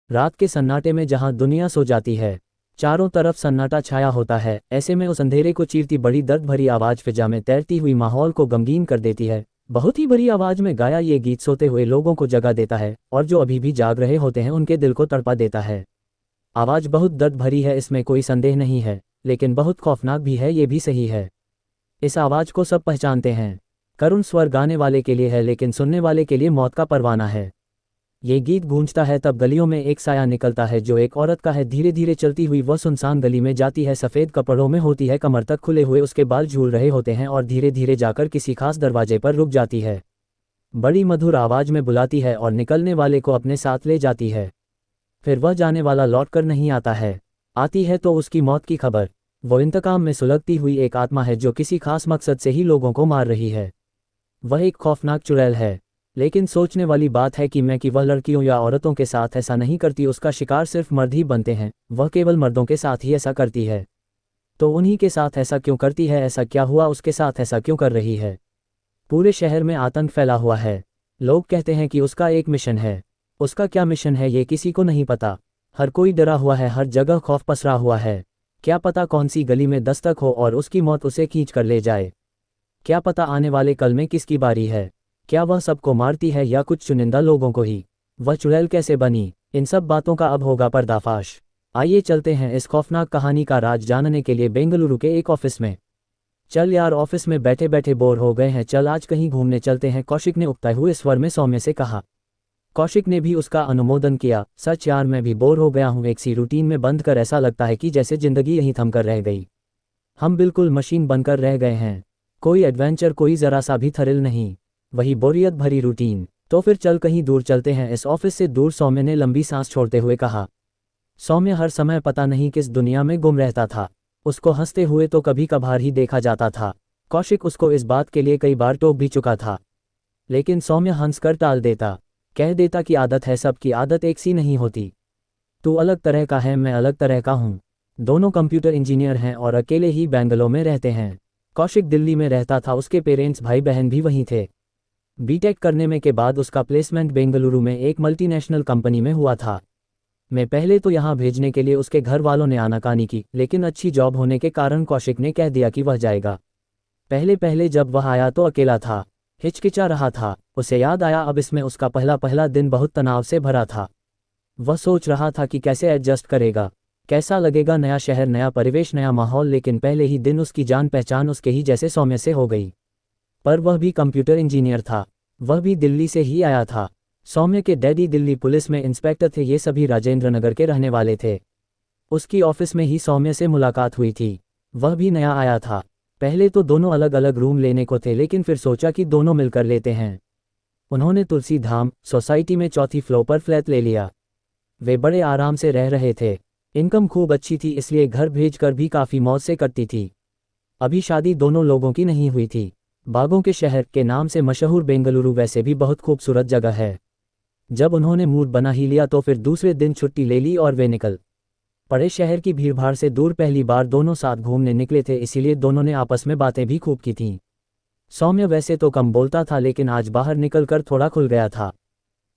रात के सन्नाटे में जहां दुनिया सो जाती है, चारों तरफ सन्नाटा छाया होता है, ऐसे में उस अंधेरे को चीरती बड़ी दर्द भरी आवाज़ फिजा में तैरती हुई माहौल को गमगीन कर देती है। बहुत ही बड़ी आवाज़ में गाया ये गीत सोते हुए लोगों को जगा देता है और जो अभी भी जाग रहे होते हैं उनके दिल को तड़पा देता है। आवाज़ बहुत दर्द भरी है, इसमें कोई संदेह नहीं है, लेकिन बहुत खौफनाक भी है, ये भी सही है। इस आवाज़ को सब पहचानते हैं। करुण स्वर गाने वाले के लिए है, लेकिन सुनने वाले के लिए मौत का परवाना है। ये गीत गूंजता है तब गलियों में एक साया निकलता है जो एक औरत का है। धीरे धीरे चलती हुई वह सुनसान गली में जाती है, सफ़ेद कपड़ों में होती है, कमर तक खुले हुए उसके बाल झूल रहे होते हैं और धीरे धीरे जाकर किसी खास दरवाजे पर रुक जाती है। बड़ी मधुर आवाज़ में बुलाती है और निकलने वाले को अपने साथ ले जाती है। फिर वह जाने वाला लौट कर नहीं आता है। आती है तो उसकी मौत की खबर। वो इंतकाम में सुलगती हुई एक आत्मा है जो किसी खास मकसद से ही लोगों को मार रही है। वह एक खौफनाक चुड़ैल है, लेकिन सोचने वाली बात है कि वह लड़कियों या औरतों के साथ ऐसा नहीं करती। उसका शिकार सिर्फ मर्द ही बनते हैं, वह केवल मर्दों के साथ ही ऐसा करती है। तो उन्हीं के साथ ऐसा क्यों करती है? ऐसा क्या हुआ उसके साथ? ऐसा क्यों कर रही है? पूरे शहर में आतंक फैला हुआ है। लोग कहते हैं कि उसका एक मिशन है। उसका क्या मिशन है ये किसी को नहीं पता। हर कोई डरा हुआ है, हर जगह खौफ पसरा हुआ है। क्या पता कौन सी गली में दस्तक हो और उसकी मौत उसे खींच कर ले जाए। क्या पता आने वाले कल में किसकी बारी है। क्या वह सबको मारती है या कुछ चुनिंदा लोगों को ही? वह चुड़ैल कैसे बनी? इन सब बातों का अब होगा पर्दाफाश। आइए चलते हैं इस खौफनाक कहानी का राज जानने के लिए बेंगलुरु के एक ऑफिस में। चल यार, ऑफिस में बैठे बैठे बोर हो गए हैं, चल आज कहीं घूमने चलते हैं, कौशिक ने उकताए हुए स्वर में सौम्य से कहा। कौशिक ने भी उसका अनुमोदन किया। सच यार, मैं भी बोर हो गया हूँ, एक सी रूटीन में बंद कर ऐसा लगता है कि जैसे जिंदगी यहीं थम कर रह गई। हम बिल्कुल मशीन बनकर रह गए हैं। कोई एडवेंचर, कोई ज़रा सा भी थ्रिल नहीं, वही बोरियत भरी रूटीन। तो फिर चल कहीं दूर चलते हैं, इस ऑफिस से दूर, सौम्य ने लंबी सांस छोड़ते हुए कहा। सौम्य हर समय पता नहीं किस दुनिया में गुम रहता था। उसको हंसते हुए तो कभी कभार ही देखा जाता था। कौशिक उसको इस बात के लिए कई बार टोक भी चुका था, लेकिन सौम्य हंसकर टाल देता, कह देता कि आदत है, सबकी आदत एक सी नहीं होती। तू अलग तरह का है, मैं अलग तरह का हूँ। दोनों कंप्यूटर इंजीनियर हैं और अकेले ही बेंगलोर में रहते हैं। कौशिक दिल्ली में रहता था, उसके पेरेंट्स भाई बहन भी वहीं थे। बीटेक करने में के बाद उसका प्लेसमेंट बेंगलुरु में एक मल्टीनेशनल कंपनी में हुआ था। मैं पहले तो यहाँ भेजने के लिए उसके घर वालों ने आनाकानी की, लेकिन अच्छी जॉब होने के कारण कौशिक ने कह दिया कि वह जाएगा। पहले पहले जब वह आया तो अकेला था, हिचकिचा रहा था। उसे याद आया अब इसमें उसका पहला दिन बहुत तनाव से भरा था। वह सोच रहा था कि कैसे एडजस्ट करेगा, कैसा लगेगा, नया शहर, नया परिवेश, नया माहौल। लेकिन पहले ही दिन उसकी जान पहचान उसके ही जैसे सौम्य से हो गई। पर वह भी कंप्यूटर इंजीनियर था, वह भी दिल्ली से ही आया था। सौम्य के डैडी दिल्ली पुलिस में इंस्पेक्टर थे, ये सभी राजेंद्र नगर के रहने वाले थे। उसकी ऑफिस में ही सौम्य से मुलाकात हुई थी। वह भी नया आया था। पहले तो दोनों अलग अलग रूम लेने को थे, लेकिन फिर सोचा कि दोनों मिलकर लेते हैं। उन्होंने तुलसी धाम सोसाइटी में चौथी फ्लोर पर फ्लैट ले लिया। वे बड़े आराम से रह रहे थे। इनकम खूब अच्छी थी, इसलिए घर भेजकर भी काफ़ी मौज से कटती थी। अभी शादी दोनों लोगों की नहीं हुई थी। बागों के शहर के नाम से मशहूर बेंगलुरु वैसे भी बहुत खूबसूरत जगह है। जब उन्होंने मूड बना ही लिया तो फिर दूसरे दिन छुट्टी ले ली और वे निकल पड़े। शहर की भीड़भाड़ से दूर पहली बार दोनों साथ घूमने निकले थे, इसीलिए दोनों ने आपस में बातें भी खूब की थीं। सौम्य वैसे तो कम बोलता था, लेकिन आज बाहर निकलकर थोड़ा खुल गया था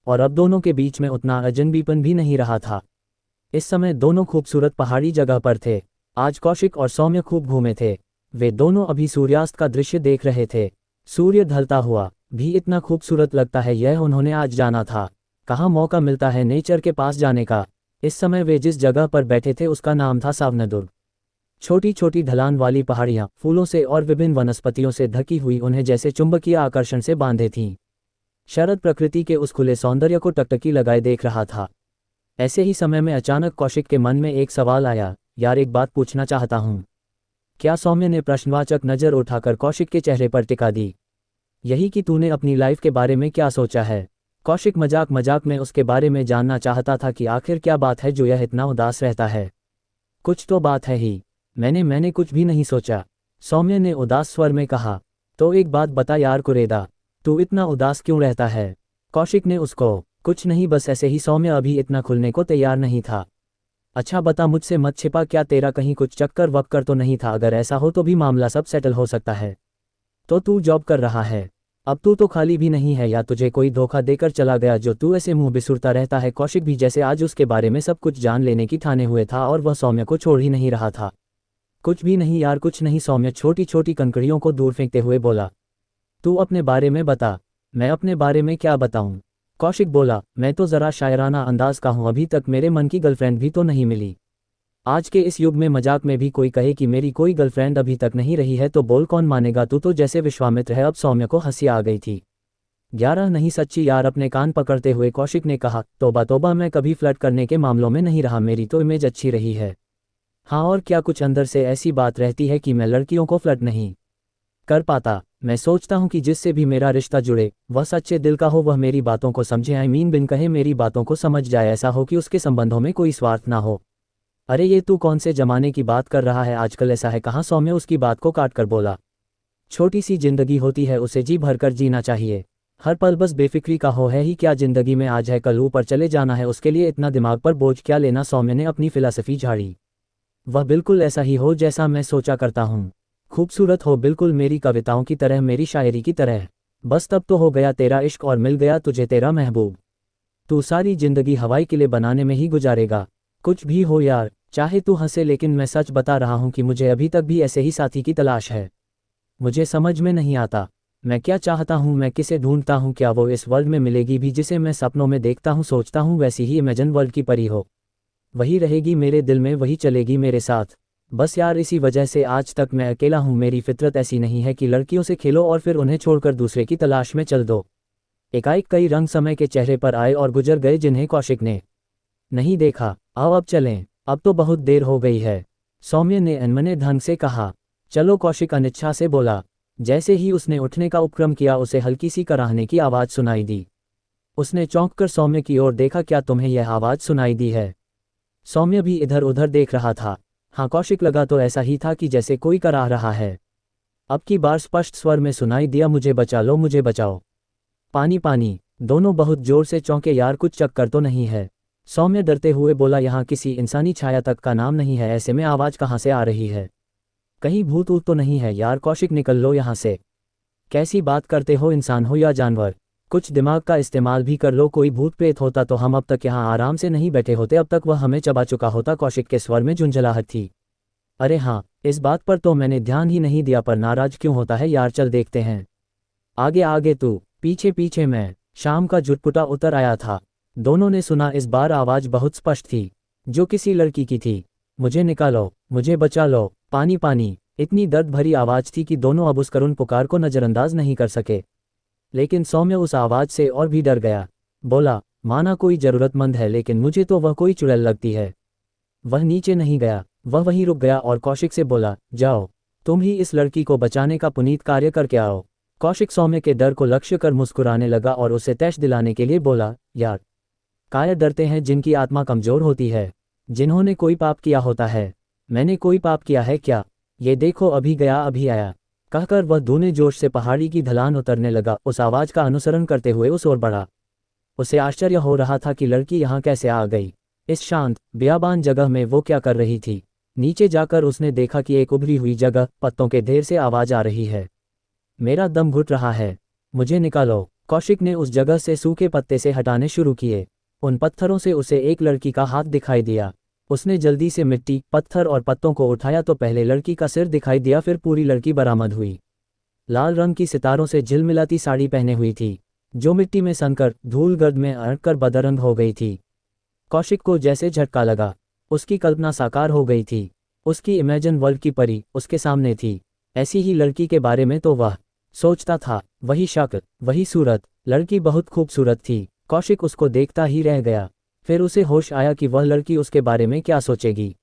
और अब दोनों के बीच में उतना अजनबीपन भी नहीं रहा था। इस समय दोनों खूबसूरत पहाड़ी जगह पर थे। आज कौशिक और सौम्य खूब घूमे थे। वे दोनों अभी सूर्यास्त का दृश्य देख रहे थे। सूर्य ढलता हुआ भी इतना खूबसूरत लगता है, यह उन्होंने आज जाना था। कहाँ मौका मिलता है नेचर के पास जाने का। इस समय वे जिस जगह पर बैठे थे उसका नाम था सावनदुर्ग। छोटी छोटी ढलान वाली पहाड़ियाँ फूलों से और विभिन्न वनस्पतियों से ढकी हुई उन्हें जैसे चुंबकीय आकर्षण से बांधे थीं। शरद प्रकृति के उस खुले सौंदर्य को टकटकी लगाए देख रहा था। ऐसे ही समय में अचानक कौशिक के मन में एक सवाल आया। यार, एक बात पूछना चाहता हूँ। क्या? सौम्य ने प्रश्नवाचक नज़र उठाकर कौशिक के चेहरे पर टिका दी। यही कि तूने अपनी लाइफ के बारे में क्या सोचा है? कौशिक मजाक मजाक में उसके बारे में जानना चाहता था कि आखिर क्या बात है जो यह इतना उदास रहता है। कुछ तो बात है ही। मैंने कुछ भी नहीं सोचा, सौम्य ने उदास स्वर में कहा। तो एक बात बता यार कुरेदा, तू इतना उदास क्यों रहता है? कौशिक ने उसको कुछ नहीं, बस ऐसे ही। सौम्य अभी इतना खुलने को तैयार नहीं था। अच्छा बता, मुझसे मत छिपा, क्या तेरा कहीं कुछ चक्कर वक्कर तो नहीं था? अगर ऐसा हो तो भी मामला सब सेटल हो सकता है। तो तू जॉब कर रहा है? अब तू तो खाली भी नहीं है, या तुझे कोई धोखा देकर चला गया जो तू ऐसे मुंह बिसुरता रहता है। कौशिक भी जैसे आज उसके बारे में सब कुछ जान लेने की ठाने हुए था और वह सौम्य को छोड़ ही नहीं रहा था। कुछ भी नहीं यार, कुछ नहीं, सौम्य छोटी छोटी कंकड़ियों को दूर फेंकते हुए बोला। तू अपने बारे में बता। मैं अपने बारे में क्या बताऊं? कौशिक बोला, मैं तो ज़रा शायराना अंदाज का हूं, अभी तक मेरे मन की गर्लफ्रेंड भी तो नहीं मिली। आज के इस युग में मजाक में भी कोई कहे कि मेरी कोई गर्लफ्रेंड अभी तक नहीं रही है तो बोल कौन मानेगा, तू तो जैसे विश्वामित्र है। अब सौम्य को हंसी आ गई थी। 11 नहीं सच्ची यार, अपने कान पकड़ते हुए कौशिक ने कहा। तोबा तोबा, मैं कभी फ्लर्ट करने के मामलों में नहीं रहा, मेरी तो इमेज अच्छी रही है। हाँ और क्या, कुछ अंदर से ऐसी बात रहती है कि मैं लड़कियों को फ्लर्ट नहीं कर पाता। मैं सोचता हूँ कि जिससे भी मेरा रिश्ता जुड़े वह सच्चे दिल का हो, वह मेरी बातों को समझे, आई मीन बिन कहे मेरी बातों को समझ जाए, ऐसा हो कि उसके संबंधों में कोई स्वार्थ ना हो। अरे ये तू कौन से जमाने की बात कर रहा है, आजकल ऐसा है कहाँ? सौम्य उसकी बात को काट कर बोला। छोटी सी जिंदगी होती है, उसे जी भरकर जीना चाहिए। हर पल बस बेफिक्री का हो है ही क्या, जिंदगी में आज है कल ऊपर चले जाना है, उसके लिए इतना दिमाग पर बोझ क्या लेना? सौम्य ने अपनी फिलॉसफी झाड़ी। वह बिल्कुल ऐसा ही हो जैसा मैं सोचा करता हूँ। खूबसूरत हो बिल्कुल मेरी कविताओं की तरह, मेरी शायरी की तरह। बस तब तो हो गया तेरा इश्क और मिल गया तुझे तेरा महबूब। तू सारी जिंदगी हवाई किले बनाने में ही गुजारेगा। कुछ भी हो यार, चाहे तू हंसे, लेकिन मैं सच बता रहा हूँ कि मुझे अभी तक भी ऐसे ही साथी की तलाश है। मुझे समझ में नहीं आता मैं क्या चाहता हूँ, मैं किसे ढूंढता हूँ, क्या वो इस वर्ल्ड में मिलेगी भी जिसे मैं सपनों में देखता हूँ, सोचता हूँ वैसी ही इमेजिन वर्ल्ड की परी हो। वही रहेगी मेरे दिल में, वही चलेगी मेरे साथ। बस यार इसी वजह से आज तक मैं अकेला हूँ, मेरी फितरत ऐसी नहीं है कि लड़कियों से खेलो और फिर उन्हें छोड़कर दूसरे की तलाश में चल दो। एकाएक कई रंग समय के चेहरे पर आए और गुजर गए जिन्हें कौशिक ने नहीं देखा। आओ अब चलें, अब तो बहुत देर हो गई है, सौम्य ने अनमने ढंग से कहा। चलो, कौशिक अनिच्छा से बोला। जैसे ही उसने उठने का उपक्रम किया उसे हल्की सी कराहने की आवाज़ सुनाई दी। उसने चौंक कर सौम्य की ओर देखा। क्या तुम्हें यह आवाज़ सुनाई दी है? सौम्य भी इधर उधर देख रहा था। हाँ, कौशिक लगा तो ऐसा ही था कि जैसे कोई कराह रहा है। अब की बार स्पष्ट स्वर में सुनाई दिया, मुझे बचा लो, मुझे बचाओ। पानी पानी। दोनों बहुत जोर से चौंके। यार कुछ चक्कर तो नहीं है? सौम्य डरते हुए बोला। यहाँ किसी इंसानी छाया तक का नाम नहीं है, ऐसे में आवाज़ कहाँ से आ रही है? कहीं भूत ऊत तो नहीं है? यार कौशिक निकल लो यहाँ से। कैसी बात करते हो, इंसान हो या जानवर? कुछ दिमाग का इस्तेमाल भी कर लो, कोई भूत प्रेत होता तो हम अब तक यहाँ आराम से नहीं बैठे होते, अब तक वह हमें चबा चुका होता। कौशिक के स्वर में झुंझलाहट थी। अरे हाँ, इस बात पर तो मैंने ध्यान ही नहीं दिया, पर नाराज क्यों होता है यार, चल देखते हैं। आगे आगे तू, पीछे पीछे मैं। शाम का जुटपुटा उतर आया था। दोनों ने सुना, इस बार आवाज़ बहुत स्पष्ट थी, जो किसी लड़की की थी। मुझे निकालो, मुझे बचा लो, पानी पानी। इतनी दर्द भरी आवाज़ थी कि दोनों अब उस करुण पुकार को नज़रअंदाज नहीं कर सके। लेकिन सौम्य उस आवाज़ से और भी डर गया। बोला, माना कोई ज़रूरतमंद है, लेकिन मुझे तो वह कोई चुड़ैल लगती है। वह नीचे नहीं गया, वह वहीं रुक गया और कौशिक से बोला, जाओ तुम ही इस लड़की को बचाने का पुनीत कार्य करके आओ। कौशिक सौम्य के डर को लक्ष्य कर मुस्कुराने लगा और उसे तैश दिलाने के लिए बोला, यार कायर डरते हैं जिनकी आत्मा कमज़ोर होती है, जिन्होंने कोई पाप किया होता है। मैंने कोई पाप किया है क्या? ये देखो अभी गया अभी आया। कहकर वह दूने जोश से पहाड़ी की ढलान उतरने लगा, उस आवाज़ का अनुसरण करते हुए उस ओर बढ़ा। उसे आश्चर्य हो रहा था कि लड़की यहाँ कैसे आ गई। इस शांत बियाबान जगह में वो क्या कर रही थी? नीचे जाकर उसने देखा कि एक उभरी हुई जगह, पत्तों के ढेर से आवाज़ आ रही है। मेरा दम घुट रहा है, मुझे निकालो। कौशिक ने उस जगह से सूखे पत्ते से हटाने शुरू किए। उन पत्थरों से उसे एक लड़की का हाथ दिखाई दिया। उसने जल्दी से मिट्टी, पत्थर और पत्तों को उठाया तो पहले लड़की का सिर दिखाई दिया, फिर पूरी लड़की बरामद हुई। लाल रंग की सितारों से झिलमिलाती साड़ी पहने हुई थी, जो मिट्टी में सनकर धूल गर्द में अड़कर बदरंग हो गई थी। कौशिक को जैसे झटका लगा, उसकी कल्पना साकार हो गई थी। उसकी इमेजिन वर्ल्ड की परी उसके सामने थी। ऐसी ही लड़की के बारे में तो वह सोचता था, वही शक्ल, वही सूरत। लड़की बहुत खूबसूरत थी। कौशिक उसको देखता ही रह गया। फिर उसे होश आया कि वह लड़की उसके बारे में क्या सोचेगी।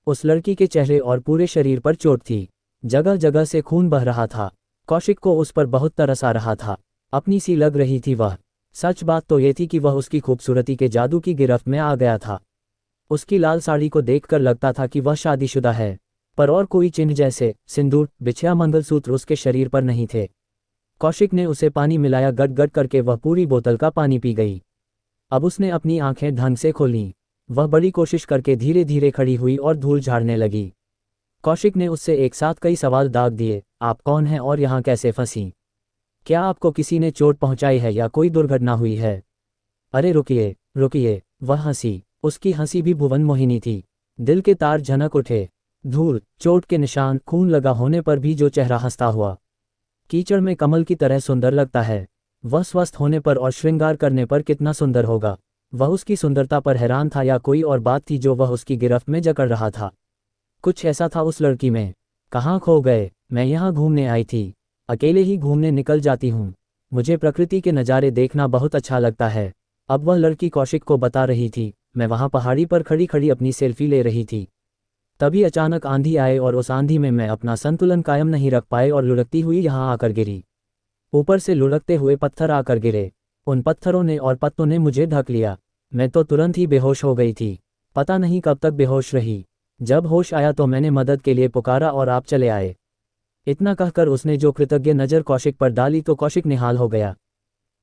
उस लड़की के चेहरे और पूरे शरीर पर चोट थी, जगह जगह से खून बह रहा था। कौशिक को उस पर बहुत तरस आ रहा था, अपनी सी लग रही थी वह। सच बात तो ये थी कि वह उसकी खूबसूरती के जादू की गिरफ्त में आ गया था। उसकी लाल साड़ी को देखकर लगता था कि वह शादीशुदा है, पर और कोई चिन्ह जैसे सिंदूर, बिछया मंगलसूत्र उसके शरीर पर नहीं थे। कौशिक ने उसे पानी मिलाया, गट गट करके वह पूरी बोतल का पानी पी गई। अब उसने अपनी आंखें ढंग से खोलीं। वह बड़ी कोशिश करके धीरे धीरे खड़ी हुई और धूल झाड़ने लगी। कौशिक ने उससे एक साथ कई सवाल दाग दिए। आप कौन हैं और यहाँ कैसे फंसी? क्या आपको किसी ने चोट पहुंचाई है या कोई दुर्घटना हुई है? अरे रुकिए रुकिए, वह हंसी, उसकी हंसी भी भुवन मोहिनी थी। दिल के तार झनक उठे। धूल, चोट के निशान, खून लगा होने पर भी जो चेहरा हंसता हुआ कीचड़ में कमल की तरह सुंदर लगता है, वह स्वस्थ होने पर और श्रृंगार करने पर कितना सुंदर होगा। वह उसकी सुंदरता पर हैरान था या कोई और बात थी जो वह उसकी गिरफ्त में जकड़ रहा था। कुछ ऐसा था उस लड़की में। कहाँ खो गए? मैं यहाँ घूमने आई थी। अकेले ही घूमने निकल जाती हूँ। मुझे प्रकृति के नज़ारे देखना बहुत अच्छा लगता है। अब वह लड़की कौशिक को बता रही थी। मैं वहाँ पहाड़ी पर खड़ी खड़ी अपनी सेल्फी ले रही थी। तभी अचानक आंधी आए और उस आंधी में मैं अपना संतुलन कायम नहीं रख पाए और लुढ़कती हुई यहाँ आकर गिरी। ऊपर से लुढ़कते हुए पत्थर आकर गिरे। उन पत्थरों ने और पत्तों ने मुझे ढक लिया। मैं तो तुरंत ही बेहोश हो गई थी। पता नहीं कब तक बेहोश रही। जब होश आया तो मैंने मदद के लिए पुकारा और आप चले आए। इतना कहकर उसने जो कृतज्ञ नज़र कौशिक पर डाली तो कौशिक निहाल हो गया।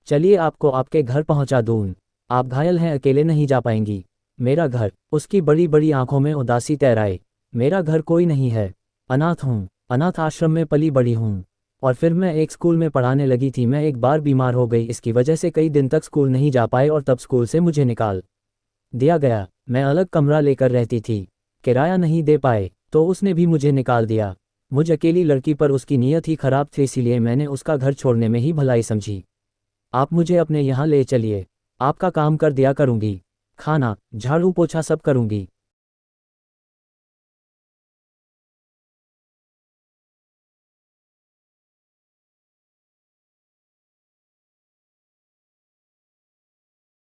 चलिए आपको आपके घर पहुंचा दूं। आप घायल हैं, अकेले नहीं जा पाएंगी। मेरा घर, उसकी बड़ी बड़ी आंखों में उदासी तैराई। मेरा घर कोई नहीं है। अनाथ हूँ, अनाथ आश्रम में पली बड़ी हूँ। और फिर मैं एक स्कूल में पढ़ाने लगी थी। मैं एक बार बीमार हो गई, इसकी वजह से कई दिन तक स्कूल नहीं जा पाए और तब स्कूल से मुझे निकाल दिया गया। मैं अलग कमरा लेकर रहती थी, किराया नहीं दे पाए तो उसने भी मुझे निकाल दिया। मुझ अकेली लड़की पर उसकी नीयत ही खराब थी, इसीलिए मैंने उसका घर छोड़ने में ही भलाई समझी। आप मुझे अपने यहाँ ले चलिए, आपका काम कर दिया करूँगी, खाना झाड़ू पोछा सब करूँगी।